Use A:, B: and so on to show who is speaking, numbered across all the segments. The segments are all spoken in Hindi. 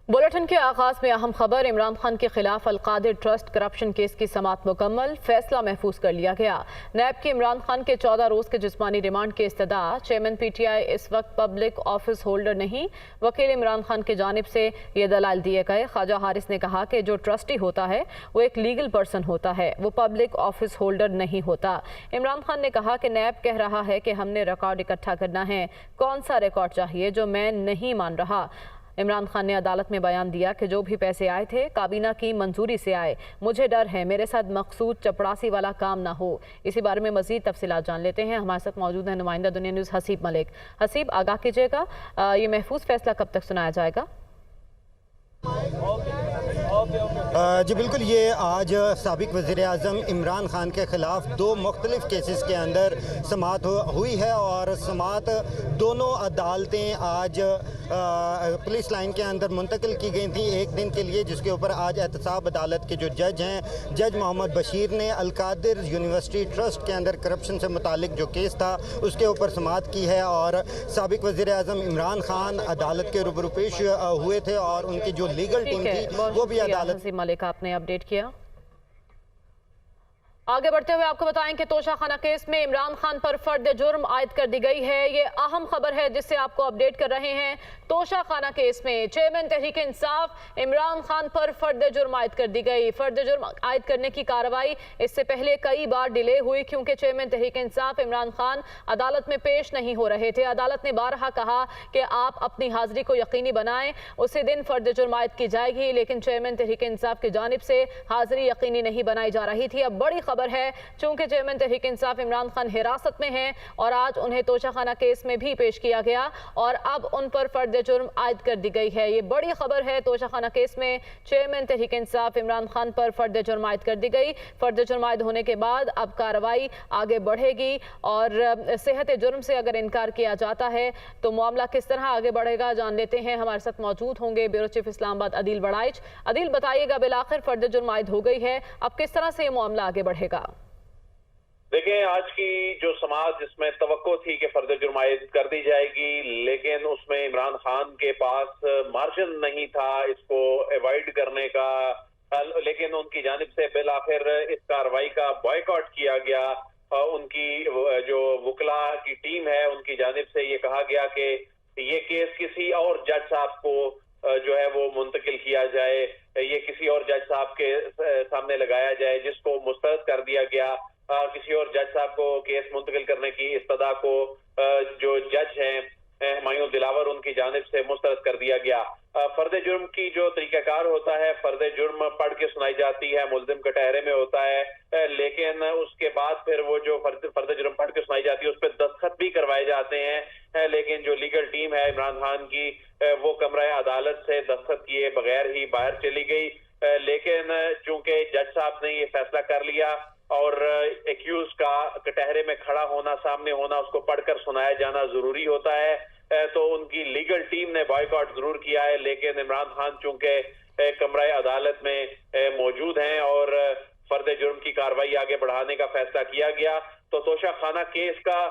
A: बुलेटिन के आगाज में अहम खबर। इमरान खान के खिलाफ अलकादिर ट्रस्ट करप्शन केस की समाअत मुकम्मल, फैसला महफूज कर लिया गया। नैब की इमरान खान के 14 रोज के जिस्मानी रिमांड की इस्तदा। चेयरमैन PTI इस वक्त पब्लिक ऑफिस होल्डर नहीं, वकील इमरान खान की जानिब से ये दलाल दिए गए। ख्वाजा हारिस ने कहा कि जो ट्रस्टी होता है वो एक लीगल पर्सन होता है, वो पब्लिक ऑफिस होल्डर नहीं होता। इमरान खान ने कहा कि नैब कह रहा है कि हमने रिकॉर्ड इकट्ठा करना है, कौन सा रिकॉर्ड चाहिए जो मैं नहीं मान रहा। इमरान खान ने अदालत में बयान दिया कि जो भी पैसे आए थे काबीना की मंजूरी से आए, मुझे डर है मेरे साथ मकसूद चपड़ासी वाला काम ना हो। इसी बारे में मजीद तफसीलात जान लेते हैं। हमारे साथ मौजूद है नुमाइंदा दुनिया न्यूज़ हसीब मलिक। हसीब, आगाह कीजिएगा, ये महफूज फैसला कब तक सुनाया जाएगा?
B: जी बिल्कुल, ये आज साबिक वज़ीर-ए-आज़म इमरान खान के ख़िलाफ़ दो मुख्तलिफ़ केसेस के अंदर समाअत हुई है और समाअत दोनों अदालतें आज पुलिस लाइन के अंदर मुंतकिल की गई थी एक दिन के लिए, जिसके ऊपर आज एहतसाब अदालत के जो जज हैं, जज मोहम्मद बशीर ने अलकादिर यूनिवर्सिटी ट्रस्ट के अंदर करप्शन से मुतालिक जो केस था उसके ऊपर समाअत की है। और साबिक वज़ीर-ए-आज़म इमरान खान अदालत के रूबरू पेश हुए थे और उनकी जो लीगल टीम थी वो भी अदालत।
A: मलिक, आपने अपडेट किया। आगे बढ़ते हुए आपको बताएं कि तोशा खाना केस में इमरान खान पर फर्द जुर्म आयद कर दी गई है। ये अहम खबर है जिससे आपको अपडेट कर रहे हैं। तोशा खाना केस में चेयरमैन तहरीक इंसाफ इमरान खान पर फर्द जुर्म आयद कर दी गई। फर्द जुर्म आयद करने की कार्रवाई इससे पहले कई बार डिले हुई क्योंकि चेयरमैन तहरीक इंसाफ इमरान खान अदालत में पेश नहीं हो रहे थे। अदालत ने बारहा कहा कि आप अपनी हाजिरी को यकीनी बनाएं, उसी दिन फर्द जुर्म आयद की जाएगी, लेकिन चेयरमैन तहरीक इंसाफ की जानिब से हाजिरी यकीनी नहीं बनाई जा रही थी। अब बड़ी खबर है, चूंकि चेयरमैन तहरीक इंसाफ इमरान खान हिरासत में हैं और आज उन्हें तोशाखाना केस में भी पेश किया गया और अब उन पर फर्द जुर्म आयद कर दी गई है। ये बड़ी खबर है। तोशाखाना केस में चेयरमैन तहरीक इंसाफ इमरान खान पर फर्द जुर्म आयद कर दी गई। फर्द जुर्म आयद होने के बाद अब कार्रवाई आगे बढ़ेगी और सेहत जुर्म से अगर इनकार किया जाता है तो मामला किस तरह आगे बढ़ेगा जान लेते हैं। हमारे साथ मौजूद होंगे ब्यूरो चीफ इस्लामाबाद अदील बड़ाइच। अदील, बताइएगा, बिलाखिर फर्द जुर्म आयद हो गई है, अब किस तरह से ये मामला आगे बढ़ेगा?
C: देखें, आज की जो समाअत जिसमें तवक्को थी कि फर्द जुर्म आयद कर दी जाएगी, लेकिन उसमें इमरान खान के पास मार्जिन नहीं था इसको अवॉइड करने का, लेकिन उनकी जानिब से बिल आखिर इस कार्रवाई का बॉयकॉट किया गया। उनकी जो वकला की टीम है उनकी जानिब से ये कहा गया कि ये केस किसी और जज साहब को जो है वो मुंतकिल किया जाए, ये किसी और जज साहब के सामने लगाया जाए, जिसको मुस्तरद कर दिया गया। किसी और जज साहब को केस मुंतकिल करने की इस्तदा को जो जज हैं हुमायूं दिलावर उनकी जानिब से मुस्तरद कर दिया गया। फर्द जुर्म की जो तरीकाकार होता है, फर्द जुर्म पढ़ के सुनाई जाती है, मुल्जिम कटहरे में होता है, लेकिन उसके बाद फिर वो जो फर्द जुर्म पढ़ के सुनाई जाती है उस पर दस्तखत भी करवाए जाते हैं, लेकिन जो लीगल टीम है इमरान खान की वो कमरा अदालत से दस्तखत किए बगैर ही बाहर चली गई। लेकिन चूंकि जज साहब ने ये फैसला कर लिया और एक्यूज का कटहरे में खड़ा होना, सामने होना, उसको पढ़कर सुनाया जाना जरूरी होता है, तो उनकी लीगल टीम ने बॉयकॉट जरूर किया है। लेकिन इमरान खान चूंकि कमरा अदालत में मौजूद हैं और फर्द जुर्म की कार्रवाई आगे बढ़ाने का फैसला किया गया, तो तोशा खाना केस का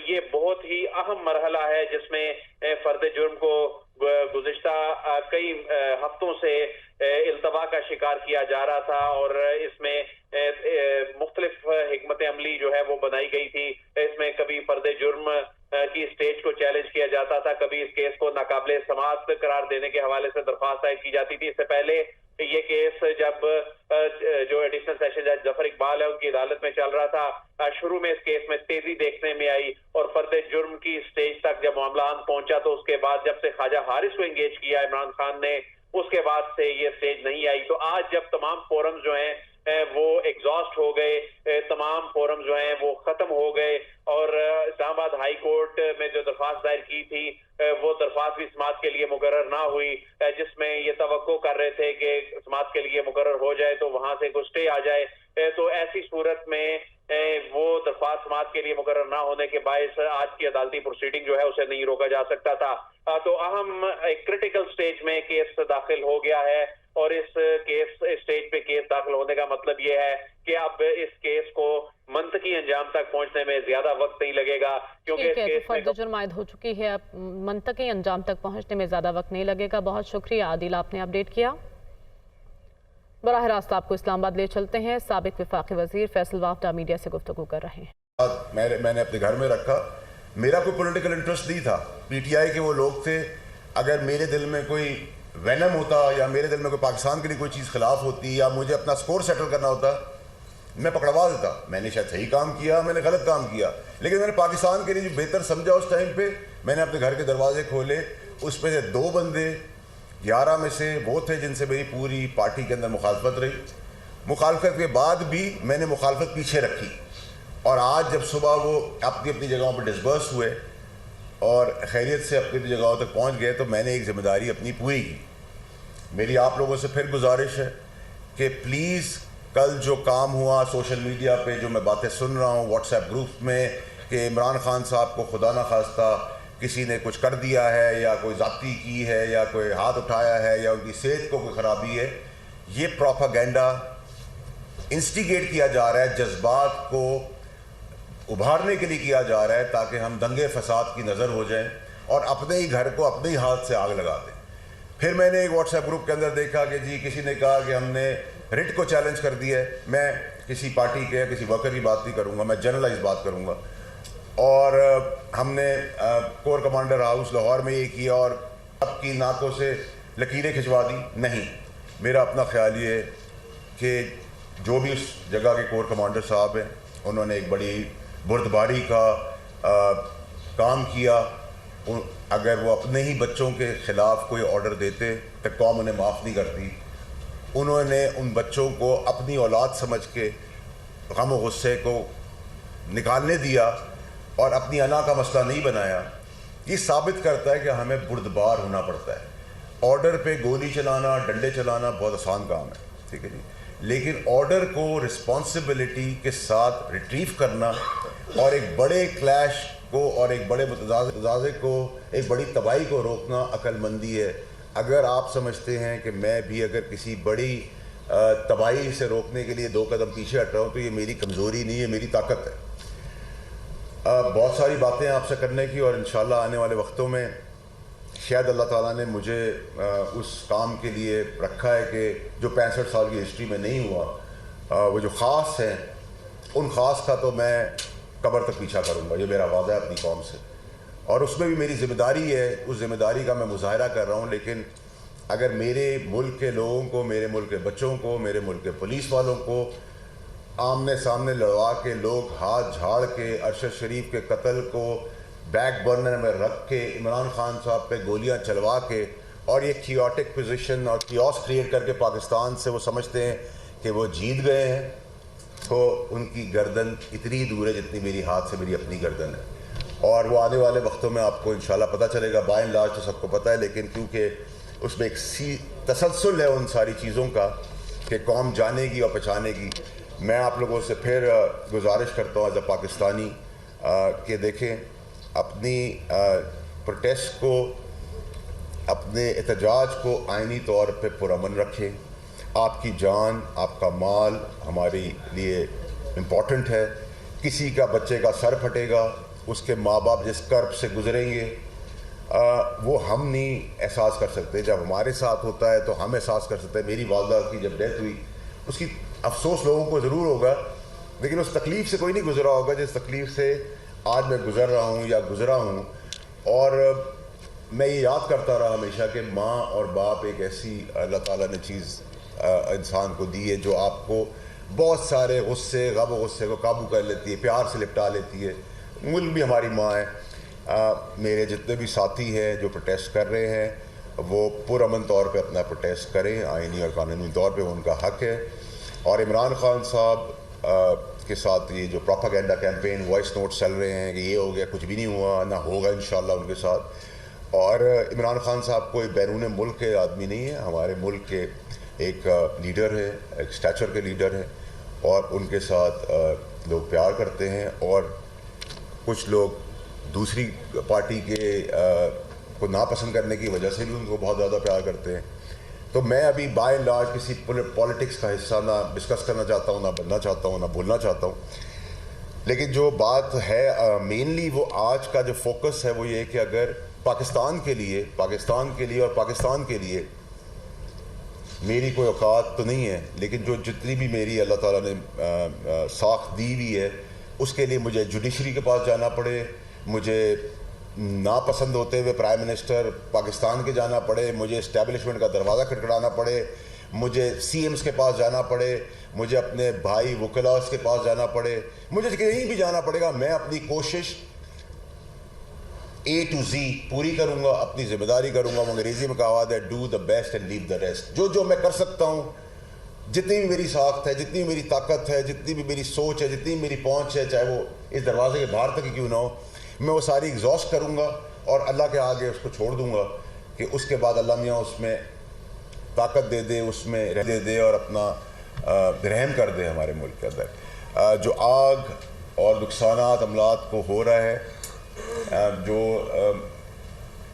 C: ये बहुत ही अहम मरहला है जिसमें फर्द जुर्म को गुज़िश्ता कई हफ्तों से इल्तवा का शिकार किया जा रहा था और इसमें मुख्तलिफ हिकमत अमली जो है वो बनाई गई थी। इसमें कभी फर्द जुर्म की स्टेज को चैलेंज किया जाता था, कभी इस केस को नाकाबिले समाअत करार देने के हवाले से दरख्वास्त दायर की जाती थी। इससे पहले ये केस जब जो एडिशनल सेशन जज जफर इकबाल है उनकी अदालत में चल रहा था, शुरू में इस केस में तेजी देखने में आई और फर्द जुर्म की स्टेज तक जब मामला पहुंचा तो उसके बाद जब से ख्वाजा हारिस को एंगेज किया इमरान खान ने, उसके बाद से ये स्टेज नहीं आई। तो आज जब तमाम फोरम जो हैं वो एग्जॉस्ट हो गए, तमाम फोरम जो हैं वो खत्म हो गए और इस्लामाबाद हाई कोर्ट में जो दरख्वास्त दायर की थी वो दरख्वास्त भी समाअत के लिए मुकर्रर ना हुई, जिसमें ये तवक्को कर रहे थे कि समाअत के लिए मुकर्रर हो जाए तो वहां से कुछ स्टे आ जाए। तो ऐसी सूरत में वो दरख्वास्त समाअत के लिए मुकर्रर ना होने के बायस आज की अदालती प्रोसीडिंग जो है उसे नहीं रोका जा सकता था। तो अहम एक क्रिटिकल स्टेज में केस दाखिल हो गया है और इस केस स्टेज पे केस दाखिल होने का मतलब ये है कि अब इस केस को मंतकी अंजाम तक पहुंचने में ज्यादा वक्त नहीं लगेगा, क्योंकि इस केस में
A: फर्द जुर्म आयद हो चुकी है, अब मंतकी अंजाम तक पहुंचने में ज्यादा वक्त नहीं लगेगा। बहुत शुक्रिया आदिल, आपने अपडेट किया। बराह रास्त आपको इस्लामाबाद ले चलते हैं। साबिक वफाकी वजीर फैसल वाफ्दा मीडिया से गुफ्तगू कर रहे हैं।
D: मैंने अपने घर में रखा, मेरा कोई पॉलिटिकल इंटरेस्ट नहीं था। पीटीआई के वो लोग थे, अगर मेरे दिल में कोई वैनम होता या मेरे दिल में कोई पाकिस्तान के लिए कोई चीज़ खिलाफ होती या मुझे अपना स्कोर सेटल करना होता, मैं पकड़वा देता। मैंने शायद सही काम किया, मैंने गलत काम किया, लेकिन मैंने पाकिस्तान के लिए जो बेहतर समझा उस टाइम पे मैंने अपने घर के दरवाजे खोले। उसमें से 2 बंदे 11 में से वो थे जिनसे मेरी पूरी पार्टी के अंदर मुखालफत रही। मुखालफत के बाद भी मैंने मुखालफत पीछे रखी, और आज जब सुबह वो अपनी अपनी जगहों पर डिस्बर्स हुए और खैरियत से अपनी अपनी जगहों तक पहुंच गए, तो मैंने एक जिम्मेदारी अपनी पूरी की। मेरी आप लोगों से फिर गुजारिश है कि प्लीज़ कल जो काम हुआ सोशल मीडिया पे, जो मैं बातें सुन रहा हूँ व्हाट्सएप ग्रुप में कि इमरान खान साहब को खुदा न खास्ता किसी ने कुछ कर दिया है या कोई ज़ाती की है या कोई हाथ उठाया है या उनकी सेहत को कोई ख़राबी है, ये प्रोपागेंडा इंस्टिगेट किया जा रहा है, जज्बात को उभारने के लिए किया जा रहा है ताकि हम दंगे फसाद की नज़र हो जाएं और अपने ही घर को अपने ही हाथ से आग लगा दें। फिर मैंने एक व्हाट्सएप ग्रुप के अंदर देखा कि जी किसी ने कहा कि हमने रिट को चैलेंज कर दिया है। मैं किसी पार्टी के या किसी वर्कर की बात नहीं करूँगा, मैं जनरलाइज बात करूँगा। और हमने कोर कमांडर हाउस लाहौर में ये किया और आपकी नाकों से लकीरें खिंचवा दी। नहीं, मेरा अपना ख्याल ये है कि जो भी उस जगह के कोर कमांडर साहब हैं, उन्होंने एक बड़ी बुर्दबारी का काम किया। अगर वो अपने ही बच्चों के ख़िलाफ़ कोई ऑर्डर देते तो कौम उन्हें माफ़ नहीं करती। उन्होंने उन बच्चों को अपनी औलाद समझ के गम और गुस्से को निकालने दिया और अपनी अना का मसला नहीं बनाया। ये साबित करता है कि हमें बुर्दबार होना पड़ता है। ऑर्डर पे गोली चलाना, डंडे चलाना बहुत आसान काम है, ठीक है जी, लेकिन ऑर्डर को रिस्पॉन्सिबिलिटी के साथ रिट्रीव करना और एक बड़े क्लैश को और एक बड़े मुतज़ाज़े को, एक बड़ी तबाही को रोकना अक्लमंदी है। अगर आप समझते हैं कि मैं भी अगर किसी बड़ी तबाही से रोकने के लिए 2 कदम पीछे हट रहा हूँ तो ये मेरी कमज़ोरी नहीं है, मेरी ताकत है। बहुत सारी बातें आपसे करने की, और इंशाल्लाह आने वाले वक्तों में शायद अल्लाह ताला ने मुझे उस काम के लिए रखा है कि जो 65 साल की हिस्ट्री में नहीं हुआ, वो जो ख़ास हैं उन ख़ास का तो मैं कब्र तक पीछा करूँगा। ये मेरा वादा है अपनी कौम से, और उसमें भी मेरी ज़िम्मेदारी है। उस ज़िम्मेदारी का मैं मुज़ाहिरा कर रहा हूँ, लेकिन अगर मेरे मुल्क के लोगों को, मेरे मुल्क के बच्चों को, मेरे मुल्क के पुलिस वालों को आमने सामने लड़वा के लोग हाथ झाड़ के अरशद शरीफ के कत्ल को बैक बर्नर में रख के इमरान खान साहब पे गोलियां चलवा के और ये कियोटिक पोजीशन और कियोस क्रिएट करके पाकिस्तान से वो समझते हैं कि वो जीत गए हैं, तो उनकी गर्दन इतनी दूर है जितनी मेरी हाथ से मेरी अपनी गर्दन है। और वो आने वाले वक्तों में आपको इंशाल्लाह पता चलेगा। बाय एंड लार्ज तो सबको पता है, लेकिन क्योंकि उसमें एक तसलसल है उन सारी चीज़ों का कि कौम जानेगी और पहचानेगी, मैं आप लोगों से फिर गुजारिश करता हूँ एज अ पाकिस्तानी कि देखें अपनी प्रोटेस्ट को, अपने एहतजाज को आइनी तौर पे पुरअमन रखें। आपकी जान, आपका माल हमारे लिए इम्पॉर्टेंट है। किसी का बच्चे का सर फटेगा, उसके माँ बाप जिस कर्ब से गुजरेंगे वो हम नहीं एहसास कर सकते। जब हमारे साथ होता है तो हम एहसास कर सकते हैं। मेरी वालदा की जब डेथ हुई उसकी अफसोस लोगों को ज़रूर होगा, लेकिन उस तकलीफ़ से कोई नहीं गुजरा होगा जिस तकलीफ़ से आज मैं गुज़र रहा हूँ या गुज़रा हूँ। और मैं ये याद करता रहा हमेशा कि माँ और बाप एक ऐसी अल्लाह ताला ने चीज़ इंसान को दी है जो आपको बहुत सारे गुस्से, गम और गुस्से को काबू कर लेती है, प्यार से लिपटा लेती है। मुल्क भी हमारी माँ है। मेरे जितने भी साथी हैं जो प्रोटेस्ट कर रहे हैं वो पुरअमन तौर पे अपना प्रोटेस्ट करें, आइनी और कानूनी तौर पे उनका हक़ है। और इमरान खान साहब के साथ ये जो प्रोपागेंडा कैंपेन, वॉइस नोट चल रहे हैं कि ये हो गया, कुछ भी नहीं हुआ, ना होगा इंशाल्लाह उनके साथ। और इमरान खान साहब कोई बैरून मुल्क के आदमी नहीं है, हमारे मुल्क के एक लीडर है, एक स्टैचर के लीडर हैं, और उनके साथ लोग प्यार करते हैं। और कुछ लोग दूसरी पार्टी के को नापसंद करने की वजह से भी उनको बहुत ज़्यादा प्यार करते हैं। तो मैं अभी बाय एंड लार्ज किसी पॉलिटिक्स का हिस्सा ना डिस्कस करना चाहता हूँ, ना बनना चाहता हूँ, ना बोलना चाहता हूँ। लेकिन जो बात है मेनली वो आज का जो फोकस है वो ये कि अगर पाकिस्तान के लिए और पाकिस्तान के लिए मेरी कोई औकात तो नहीं है, लेकिन जो जितनी भी मेरी अल्लाह ताला ने साख दी हुई है उसके लिए मुझे जुडिशरी के पास जाना पड़े, मुझे नापसंद होते हुए प्राइम मिनिस्टर पाकिस्तान के जाना पड़े, मुझे इस्टेब्लिशमेंट का दरवाज़ा खटखटाना पड़े, मुझे CMs के पास जाना पड़े, मुझे अपने भाई वकलास के पास जाना पड़े, मुझे कहीं भी जाना पड़ेगा, मैं अपनी कोशिश A to Z पूरी करूँगा, अपनी जिम्मेदारी करूँगा। वो अंग्रेज़ी में कहावत है, do the best and leave the rest. जो मैं कर सकता हूँ, जितनी भी मेरी साख्त है, जितनी भी मेरी ताकत है, जितनी भी मेरी सोच है, जितनी भी मेरी पहुँच है, चाहे वो इस दरवाजे के बाहर तक ही क्यों ना हो, मैं वो सारी एग्जॉस्ट करूँगा और अल्लाह के आगे उसको छोड़ दूँगा कि उसके बाद अल्लाह मियाँ उसमें ताकत दे दे, उसमें दे दे और अपना रहम कर दे हमारे मुल्क के अंदर। जो आग और नुकसानात अमलात को हो रहा है, जो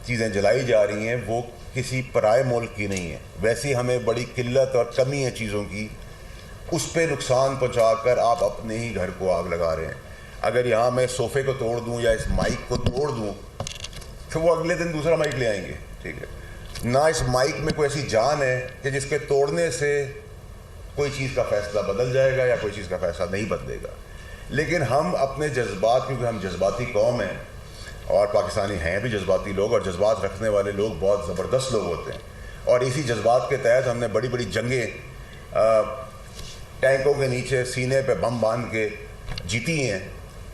D: चीज़ें जलाई जा रही हैं वो किसी पराए मुल्क की नहीं है। वैसे हमें बड़ी किल्लत और कमी है चीज़ों की, उस पर नुकसान पहुँचाकर आप अपने ही घर को आग लगा रहे हैं। अगर यहाँ मैं सोफ़े को तोड़ दूँ या इस माइक को तोड़ दूँ तो वो अगले दिन दूसरा माइक ले आएंगे, ठीक है ना। इस माइक में कोई ऐसी जान है कि जिसके तोड़ने से कोई चीज़ का फ़ैसला बदल जाएगा या कोई चीज़ का फ़ैसला नहीं बदलेगा। लेकिन हम अपने जज्बात, क्योंकि हम जज्बाती कौम हैं और पाकिस्तानी हैं भी जज्बाती लोग, और जज्बात रखने वाले लोग बहुत ज़बरदस्त लोग होते हैं, और इसी जज्बात के तहत हमने बड़ी बड़ी जंगें टैंकों के नीचे सीने पे बम बांध के जीती हैं,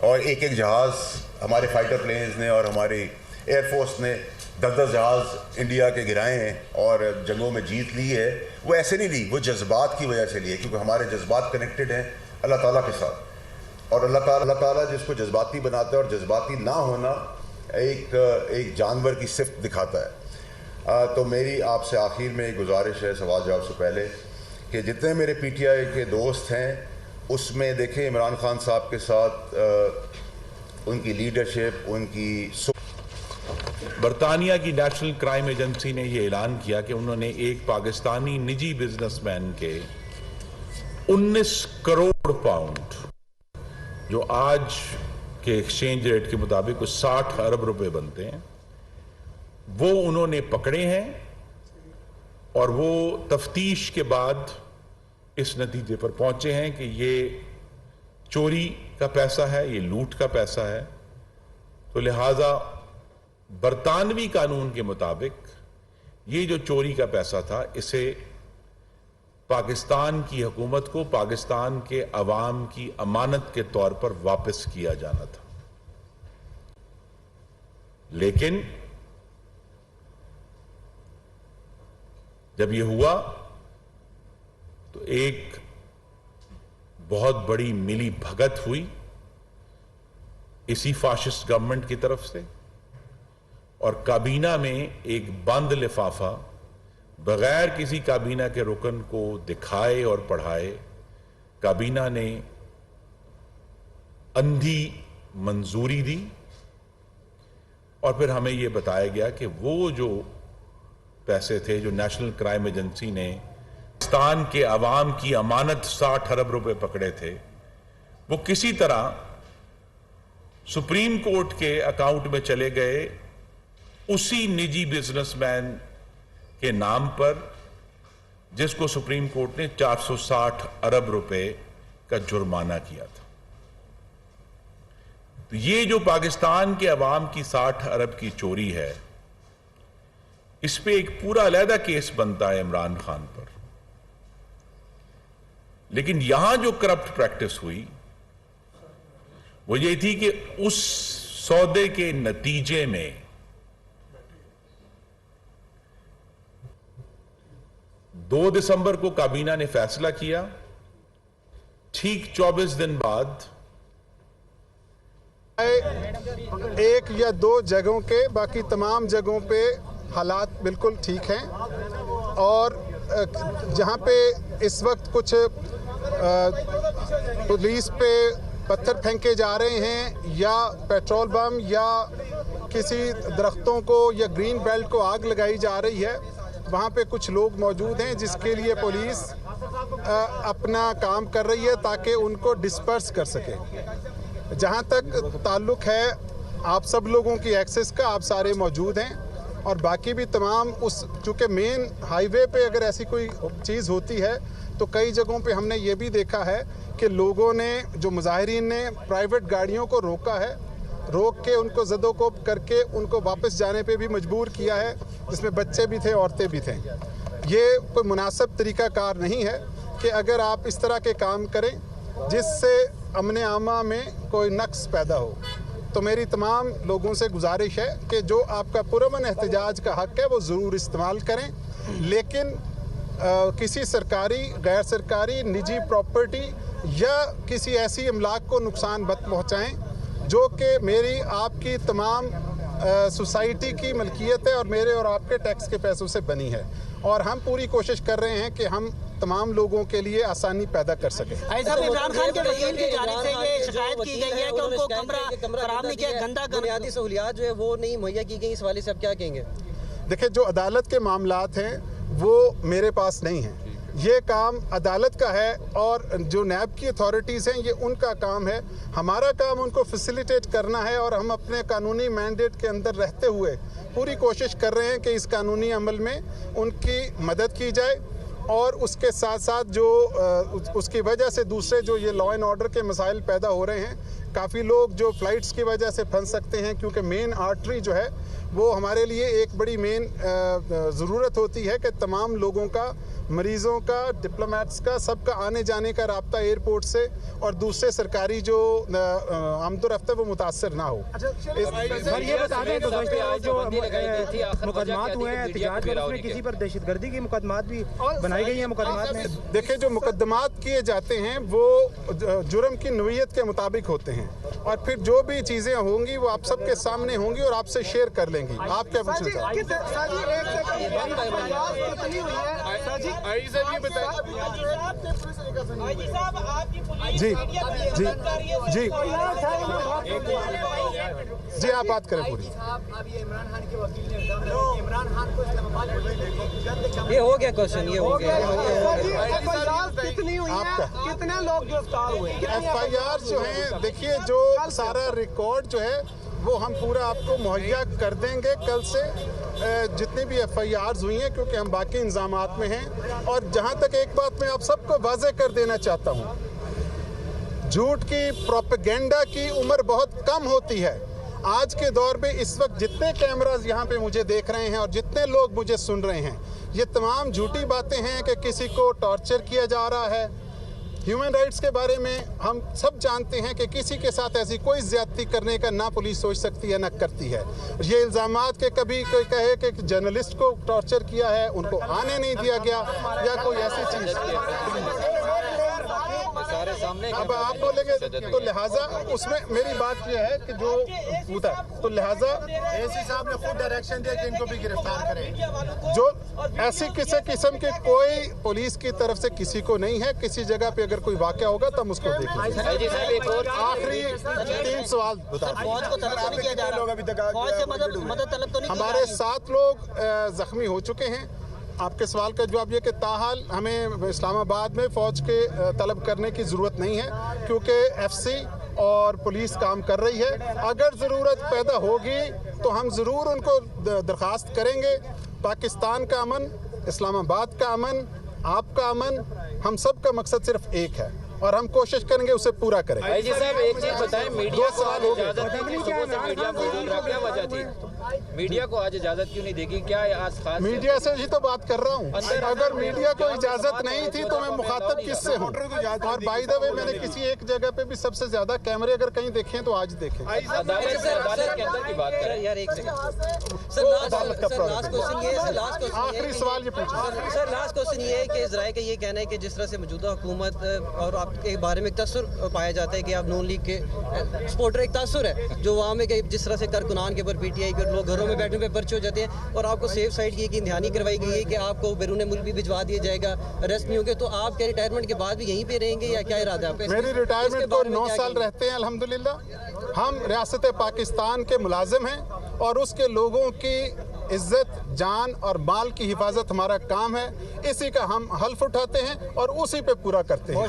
D: और एक एक जहाज़ हमारे फाइटर प्लेन्स ने और हमारी एयरफोर्स ने 10-10 जहाज़ इंडिया के गिराए हैं और जंगों में जीत ली है। वो ऐसे नहीं ली, वो जज्बात की वजह से लिए, क्योंकि हमारे जज्बात कनेक्टेड हैं अल्लाह ताला के साथ, और अल्लाह ताला जिसको जज्बाती बनाता है और जज्बाती ना होना एक जानवर की सिफ्त दिखाता है। तो मेरी आपसे आखिर में एक गुजारिश है सवाल जवाब से पहले कि जितने मेरे PTI के दोस्त हैं उसमें देखें इमरान खान साहब के साथ उनकी लीडरशिप, उनकी
E: बरतानिया की नेशनल क्राइम एजेंसी ने यह ऐलान किया कि उन्होंने एक पाकिस्तानी निजी बिजनेसमैन के 19 करोड़ पाउंड, जो आज के एक्सचेंज रेट के मुताबिक कुछ 60 अरब रुपए बनते हैं, वो उन्होंने पकड़े हैं, और वो तफ्तीश के बाद इस नतीजे पर पहुंचे हैं कि ये चोरी का पैसा है, ये लूट का पैसा है। तो लिहाजा बरतानवी कानून के मुताबिक ये जो चोरी का पैसा था, इसे पाकिस्तान की हुकूमत को पाकिस्तान के अवाम की अमानत के तौर पर वापस किया जाना था। लेकिन जब यह हुआ तो एक बहुत बड़ी मिली भगत हुई इसी फाशिस्ट गवर्नमेंट की तरफ से, और काबीना में एक बंद लिफाफा बगैर किसी काबीना के रुकन को दिखाए और पढ़ाए काबीना ने अंधी मंजूरी दी, और फिर हमें यह बताया गया कि वो जो पैसे थे जो नेशनल क्राइम एजेंसी ने पाकिस्तान के अवाम की अमानत 60 अरब रुपए पकड़े थे, वो किसी तरह सुप्रीम कोर्ट के अकाउंट में चले गए उसी निजी बिजनेसमैन के नाम पर जिसको सुप्रीम कोर्ट ने 460 अरब रुपए का जुर्माना किया था। तो ये जो पाकिस्तान के अवाम की 60 अरब की चोरी है, इस पे एक पूरा अलहदा केस बनता है इमरान खान पर। लेकिन यहां जो करप्ट प्रैक्टिस हुई वो ये थी कि उस सौदे के नतीजे में 2 दिसंबर को काबीना ने फैसला किया, ठीक 24 दिन बाद
F: एक या 2 जगहों के, बाकी तमाम जगहों पे हालात बिल्कुल ठीक हैं, और जहां पे इस वक्त कुछ पुलिस पे पत्थर फेंके जा रहे हैं या पेट्रोल बम या किसी दरख्तों को या ग्रीन बेल्ट को आग लगाई जा रही है, वहाँ पे कुछ लोग मौजूद हैं जिसके लिए पुलिस अपना काम कर रही है ताकि उनको डिस्पर्स कर सके। जहाँ तक ताल्लुक़ है आप सब लोगों की एक्सेस का, आप सारे मौजूद हैं और बाकी भी तमाम उस चूँकि मेन हाईवे पे अगर ऐसी कोई चीज़ होती है तो कई जगहों पे हमने ये भी देखा है कि लोगों ने, जो मुजाहिरीन ने प्राइवेट गाड़ियों को रोका है, रोक के उनको ज़दोकोब करके उनको वापस जाने पे भी मजबूर किया है, जिसमें बच्चे भी थे, औरतें भी थे। ये कोई मुनासिब तरीक़ाकार नहीं है कि अगर आप इस तरह के काम करें जिससे अमन आमा में कोई नक्स पैदा हो। तो मेरी तमाम लोगों से गुजारिश है कि जो आपका पुरअमन एहतजाज का हक़ है वो ज़रूर इस्तेमाल करें, लेकिन किसी सरकारी, गैर सरकारी, निजी प्रॉपर्टी या किसी ऐसी अमलाक को नुकसान मत पहुँचाएँ जो कि मेरी आपकी तमाम सोसाइटी की मलकियत है और मेरे और आपके टैक्स के पैसों से बनी है। और हम पूरी कोशिश कर रहे हैं कि हम तमाम लोगों के लिए आसानी पैदा कर सकें।
G: इमरान खान के वकील की जानिब से ये शिकायत की गई है कि उनको कमरा फराहम नहीं किया, गंदा बुनियादी सहूलियात जो है वो नहीं मुहैया की गई। इस वाले से आप क्या कहेंगे?
F: देखिए, जो अदालत के मामलात हैं वो मेरे पास नहीं हैं, ये काम अदालत का है और जो नैब की अथॉरिटीज़ हैं ये उनका काम है। हमारा काम उनको फैसिलिटेट करना है और हम अपने कानूनी मैंडेट के अंदर रहते हुए पूरी कोशिश कर रहे हैं कि इस कानूनी अमल में उनकी मदद की जाए और उसके साथ साथ जो उसकी वजह से दूसरे जो ये लॉ एंड ऑर्डर के मसाइल पैदा हो रहे हैं, काफ़ी लोग जो फ़्लाइट्स की वजह से फंस सकते हैं, क्योंकि मेन आर्टरी जो है वो हमारे लिए एक बड़ी मेन ज़रूरत होती है कि तमाम लोगों का, मरीज़ों का, डिप्लोमेट्स का, सबका आने जाने का राब्ता एयरपोर्ट से और दूसरे सरकारी जो आमदोरफ्त है वो मुतासर ना हो।
H: सर ये बता दें जो मुकदमात हुए हैं एहतजाज पर, उसमें किसी पर दहशतगर्दी की मुकदमात भी बनाई गई हैं मुकदमात में?
F: देखिए, जो मुकदमात किए जाते हैं वो जुर्म की नौइयत के मुताबिक होते हैं और फिर जो भी चीज़ें होंगी वो आप सबके सामने होंगी और आपसे शेयर कर लेंगी। आप क्या पूछना चाहते हैं? जी जी जी जी, आप बात करें पूरी।
G: ये हो गया क्वेश्चन, ये हो गया।
F: आपका
H: कितने लोग गिरफ्तार हुए?
F: FIR जो है, देखिए जो सारा रिकॉर्ड जो है वो हम पूरा आपको मुहैया कर देंगे कल से, जितनी भी FIRs हुई हैं, क्योंकि हम बाकी इंतजामात में हैं। और जहां तक एक बात मैं आप सबको वाज़ेह कर देना चाहता हूं, झूठ की, प्रोपेगेंडा की उम्र बहुत कम होती है। आज के दौर में इस वक्त जितने कैमराज यहाँ पे मुझे देख रहे हैं और जितने लोग मुझे सुन रहे हैं, ये तमाम झूठी बातें हैं कि किसी को टॉर्चर किया जा रहा है। ह्यूमन राइट्स के बारे में हम सब जानते हैं कि किसी के साथ ऐसी कोई ज्यादती करने का ना पुलिस सोच सकती है ना करती है। ये इल्ज़ामात के कभी कोई कहे कि जर्नलिस्ट को टॉर्चर किया है, उनको आने नहीं दिया गया या कोई ऐसी चीज़, अब आप बोलेंगे तो लिहाजा उसमें मेरी बात यह है कि जो होता है, तो लिहाजा
H: एसी साहब ने खुद डायरेक्शन दिया कि इनको भी गिरफ्तार करें।
F: जो ऐसी किसी किस्म के कोई पुलिस की तरफ से किसी को नहीं है। किसी जगह पे अगर कोई वाक़या होगा तो हम उसको देख लेंगे। आखिरी 3 सवाल बता। हमारे 7 लोग जख्मी हो चुके हैं। आपके सवाल का जवाब ये कि ताहाल हमें इस्लामाबाद में फ़ौज के तलब करने की ज़रूरत नहीं है, क्योंकि FC और पुलिस काम कर रही है। अगर ज़रूरत पैदा होगी तो हम ज़रूर उनको दरख्वास्त करेंगे। पाकिस्तान का अमन, इस्लामाबाद का अमन, आपका अमन, हम सब का मकसद सिर्फ एक है और हम कोशिश करेंगे उसे पूरा करें।
I: जी साहब, एक चीज बताएं, मीडिया को
F: सवाल हो गए।
I: मीडिया को आज इजाजत क्यों नहीं देगी? क्या आज खास
F: मीडिया से ही तो बात कर रहा हूँ। अगर मीडिया को इजाजत नहीं थी तो मैं मुखातब किससे हूँ? और बाय द वे, मैंने किसी एक जगह पे भी सबसे ज्यादा कैमरे अगर कहीं देखें तो आज देखें।
I: अदालत के अंदर की बात करें
G: यार, एक सेकंड
F: अदालत का आखिरी सवाल ये पूछा
G: सर। लास्ट क्वेश्चन ये है कि इजराइल का ये कहना है कि जिस तरह से मौजूदा हुकूमत और आपके बारे में तसर पाया जाता है कि आप नून लीग के सपोर्टर, एक तसर है जो वहाँ में कि जिस तरह से कारकुनान के ऊपर PTI के लोग घरों में बैठने पे पर्चे हो जाते हैं और आपको सेफ साइड की इंतहानी करवाई गई है कि आपको बैरून मुल्क भी भिजवा दिया जाएगा, अरेस्ट नहीं होंगे, तो आप क्या रिटायरमेंट के बाद भी यहीं पे रहेंगे या क्या इरादा है आपका?
F: मेरी रिटायरमेंट को 9 साल रहते हैं अल्हम्दुलिल्लाह। हम रियासत पाकिस्तान के मुलाजिम हैं और उसके लोगों की इज्जत, जान और माल की हिफाजत हमारा काम है। इसी का हम हल्फ उठाते हैं और उसी पे पूरा करते हैं।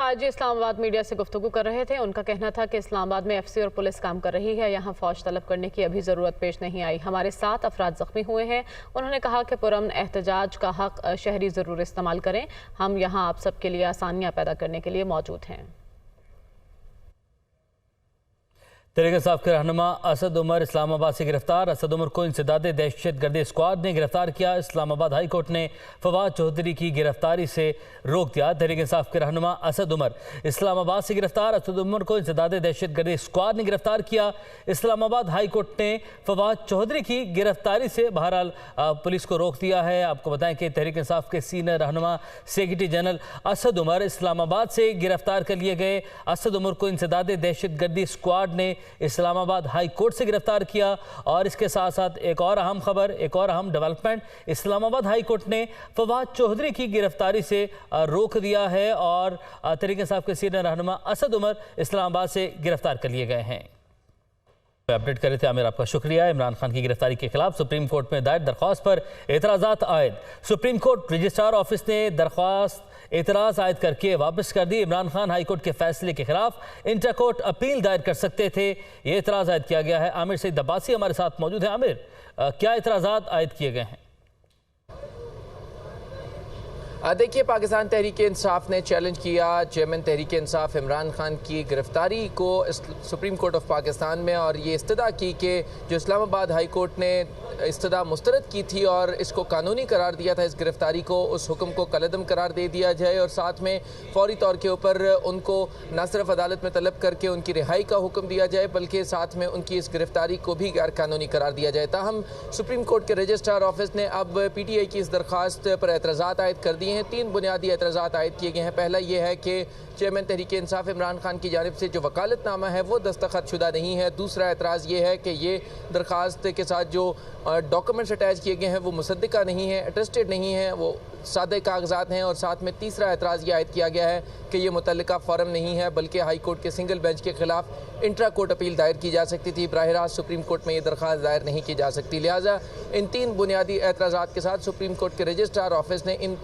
A: आज इस्लामाबाद मीडिया से गुफ्तगू कर रहे थे। उनका कहना था कि इस्लामाबाद में एफसी और पुलिस काम कर रही है, यहाँ फौज तलब करने की अभी ज़रूरत पेश नहीं आई। हमारे 7 अफराद जख्मी हुए हैं। उन्होंने कहा कि पुरअमन एहतजाज का हक शहरी ज़रूर इस्तेमाल करें। हम यहाँ आप सबके लिए आसानियाँ पैदा करने के लिए मौजूद हैं।
J: तहरीक इंसाफ के रहनुमा असद उमर इस्लामाबाद से गिरफ्तार। असद उमर को इंसदादे दहशतगर्दी स्क्वाड ने गिरफ्तार किया। इस्लामाबाद हाई कोर्ट ने फवाद चौधरी की गिरफ्तारी से रोक दिया। तहरीक इंसाफ के रहनुमा असद उमर इस्लामाबाद से गिरफ्तार। असद उमर को इंसदादे दहशतगर्दी स्क्वाड ने गिरफ्तार किया। इस्लामाबाद हाई कोर्ट ने फवाद चौधरी की गिरफ्तारी से बहरहाल पुलिस को रोक दिया है। आपको बताएं कि तहरीक इंसाफ के सीनियर रहनुमा सेक्रेटरी जनरल असद उमर इस्लामाबाद से गिरफ्तार कर लिए गए। असद उमर को इंसदादे दहशतगर्दी स्क्वाड ने इस्लामाबाद हाई कोर्ट से गिरफ्तार किया। और इसके साथ साथ एक और अहम खबर, एक और अहम डेवलपमेंट, इस्लामाबाद हाई कोर्ट ने फवाद चौधरी की गिरफ्तारी से रोक दिया है और तहरीक इंसाफ के सीनियर रहनुमा असद उमर इस्लामाबाद से गिरफ्तार कर लिए गए हैं। अपडेट कर रहे थे आमिर, आपका शुक्रिया। इमरान खान की गिरफ्तारी के खिलाफ सुप्रीम कोर्ट में दायर दरख्वास्त पर एतराज़ात आयद। सुप्रीम कोर्ट रजिस्ट्रार ऑफिस ने दरख्वास्त एतराज़ आयद करके वापस कर दी। इमरान खान हाई कोर्ट के फैसले के खिलाफ इंटर कोर्ट अपील दायर कर सकते थे, ये एतराज़ आयद किया गया है। आमिर सईद अब्बासी हमारे साथ मौजूद है। आमिर, क्या एतराज़ात आयद किए गए हैं?
I: देखिए, पाकिस्तान तहरीक इंसाफ ने चैलेंज किया चेयरमैन तहरीक इंसाफ इमरान खान की गिरफ्तारी को सुप्रीम कोर्ट ऑफ पाकिस्तान में, और ये इस्तदा की कि जो इस्लामाबाद हाई कोर्ट ने इस्तदा मुस्तरद की थी और इसको कानूनी करार दिया था इस गिरफ्तारी को, उस हुक्म को कलअदम करार दे दिया जाए और साथ में फौरी तौर के ऊपर उनको न सिर्फ अदालत में तलब करके उनकी रिहाई का हुक्म दिया जाए बल्कि साथ में उनकी इस गिरफ्तारी को भी गैर कानूनी करार दिया जाए। ताहम सुप्रीम कोर्ट के रजिस्ट्रार ऑफिस ने अब PTI की इस दरख्वास्त पर एतराज़ात आयद कर दिए हैं। 3 बुनियादी एतराज़ात आयद किए गए हैं। पहला ये है कि चेयरमैन तहरीक इंसाफ इमरान खान की जानिब से जो वकालतनामा है वो दस्तखत शुदा नहीं है। दूसरा एतराज़ ये है कि ये दरख्वास्त के साथ जो डॉक्यूमेंट्स अटैच किए गए हैं वो मुसद्दिका नहीं है, अटेस्टेड नहीं है, वो सादे कागजात हैं। और साथ में तीसरा एतराज़ ये आयद किया गया है कि ये मुतल्लिका फॉर्म नहीं है बल्कि हाई कोर्ट के सिंगल बेंच के खिलाफ इंट्रा कोर्ट अपील दायर की जा सकती थी, बराह रास्त सुप्रीम कोर्ट में ये दरख्वास्त दायर नहीं की जा सकती। लिहाजा इन 3 बुनियादी एतराज़ात के साथ सुप्रीम कोर्ट के रजिस्ट्रार ऑफिस ने इन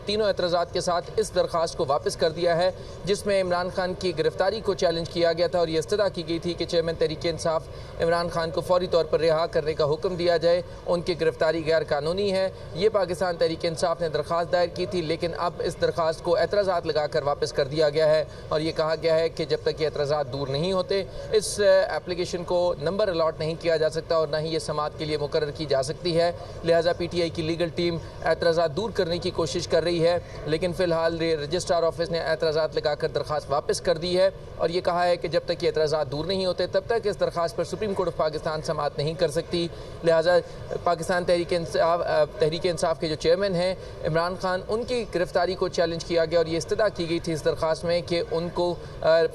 I: तीनों एतराज़ात के साथ इस दरख्वास्त को वापस कर दिया है जिसमें इमरान खान की गिरफ्तारी को चैलेंज किया गया था और ये इस्तदा की गई थी कि चेयरमैन तहरीक इंसाफ इमरान खान को फौरी तौर पर रिहा करने का हुक्म दिया जाए, उनकी गिरफ्तारी गैर कानूनी है। ये पाकिस्तान तहरीक इंसाफ ने दरख्वास्त दायर की थी, लेकिन अब इस दरख्वास्त को एतराज़ात लगाकर वापस कर दिया गया है और ये कहा गया है कि जब तक ये एतराज़ात दूर नहीं होते इस एप्लीकेशन को नंबर अलॉट नहीं किया जा सकता और ना ही ये समाअत के लिए मुकर्रर की जा सकती है। लिहाजा PTI की लीगल टीम एतराज़ात दूर करने की कोशिश कर रही है, लेकिन फ़िलहाल रजिस्ट्रार ऑफिस ने एतराज़ात लगाकर दरख्वास्त वापस कर दी है और ये कहा है कि जब तक ये एतराज़ात दूर नहीं होते तब तक इस दरख्वास्त पर सुप्रीम कोर्ट ऑफ पाकिस्तान समाअत नहीं कर सकती। लिहाजा पाकिस्तान तहरीक इंसाफ के जो चेयरमैन हैं इमरान खान, उनकी गिरफ्तारी को चैलेंज किया गया और ये इस्तदा की गई थी इस दरख्वास्त में कि उनको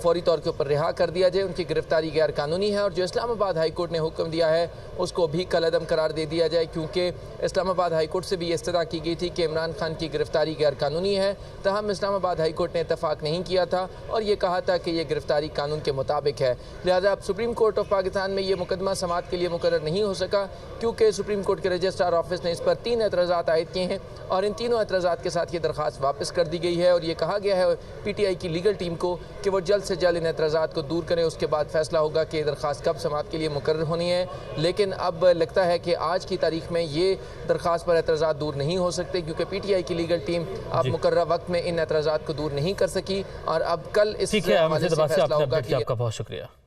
I: फौरी तौर के ऊपर रिहा कर दिया जाए, उनकी गिरफ्तारी गैर कानूनी है और जो इस्लामाबाद हाई कोर्ट ने हुक्म दिया है उसको भी कलअदम करार दे दिया जाए, क्योंकि इस्लामाबाद हाई कोर्ट से भी ये इस्तदा की गई थी कि इमरान खान की गिरफ्तारी गैर कानूनी है। तहम इस्लामाबाद हाई कोर्ट ने इतफाक़ नहीं किया था और ये कहा था कि ये गिरफ्तारी कानून के मुताबिक है। लिहाजा अब सुप्रीम कोर्ट ऑफ पाकिस्तान में ये मुकदमा समाअत के लिए मुकर्रर नहीं हो सका क्योंकि सुप्रीम कोर्ट के रजिस्ट्रार ऑफिस ने इस पर 3 एतराज़ात आयद किए हैं और इन तीनों एतराज़ात के साथ ये दरख्वास्त वापस कर दी गई है और ये कहा गया है PTI की लीगल टीम को कि वो जल्द से जल्द इन एतराज़ात को दूर करें। उसके बाद फैसला होगा कि दरख्वास्त कब समाअत के लिए मुकर्रर होनी है, लेकिन अब लगता है कि आज की तारीख में ये दरख्वास्त पर एतराज़ात दूर नहीं हो सकते क्योंकि PTI की लीगल टीम अब मुकर्रर वक्त में इन एतराज़ात को दूर नहीं कर सकी और अब कल इस हवाले से फैसला होगा।
J: आपका बहुत शुक्रिया।